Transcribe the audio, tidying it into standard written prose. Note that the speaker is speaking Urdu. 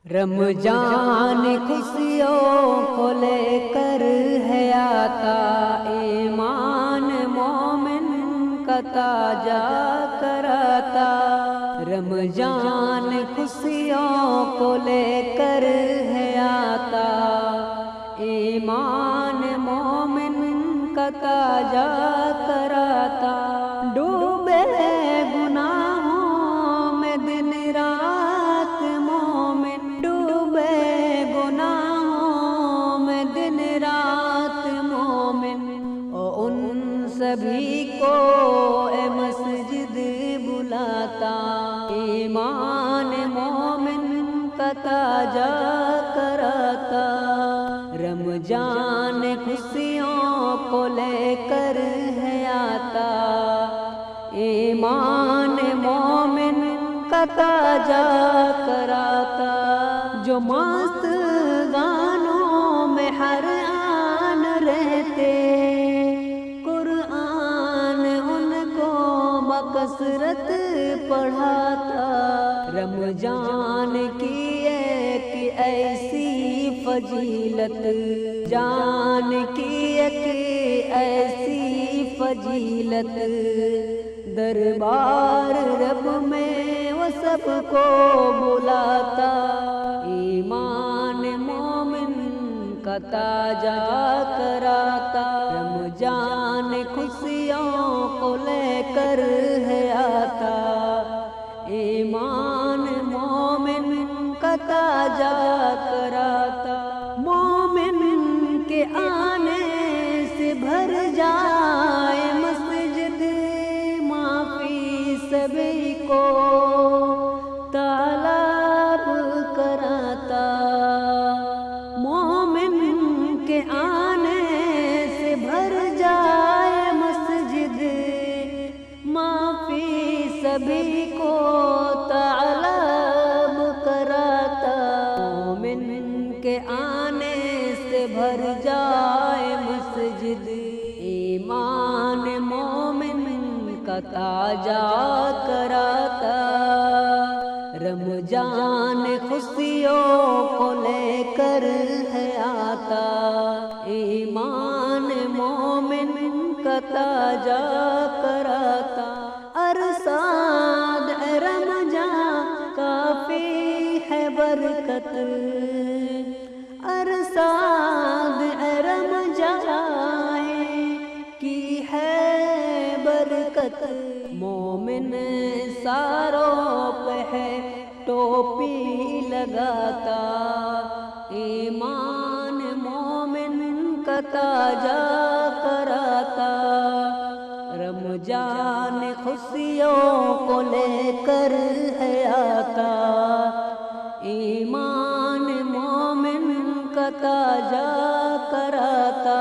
رمضان خوشیوں کو لے کر ہے آتا، ایمان مومن کا تاجا کراتا۔ رمضان خوشیوں کو لے کر ہے آتا، ایمان مومن کا تاجا کراتا۔ ڈوبے گناہوں میں دن رات مومن، ڈوبے گناہوں میں دن رات مومن، اور ان سبھی کو اے مسجد بلاتا، ایمان مومن کا تاجا کراتا۔ رمضان خوشیوں کو لے کر ہے آتا، ایمان مومن کا تاجا کراتا۔ جو مست گانوں میں ہر آن رہتے، قرآن ان کو بکثرت پڑھاتا۔ رمضان کی ایک ایسی فضیلت، جان کی ایک ایسی فضیلت، دربار رب میں وہ سب کو بلاتا، ایمان مومن کا تاجا کراتا۔ رمضان خوشیوں کو لے کر ہے آتا، ایمان مومن کا تاجا کراتا۔ مومن کے آنے سے بھر جائے مسجد، معافی سبھی کو طلب کراتا۔ مومن کے آنے سے بھر جائے مسجد، معافی سبھی کو طلب کراتا۔ مومن کے آنے سے بھر جائے مسجد، ایمان مومن کا تاجا کراتا۔ رمضان خوشیوں کو لے کر ہے آتا، ایمان مومن کا تاجا کراتا۔ ارصاد اے رمضان کافی ہے برکت، ارصاد اے رمضان کی ہے برکت۔ مومن ساروں پہ ہے ٹوپی لگاتا، ایمان مومن کا تاجا کراتا۔ رمضان خوشیوں کو لے کر ہے آتا، ایمان مومن کا تاجا کراتا۔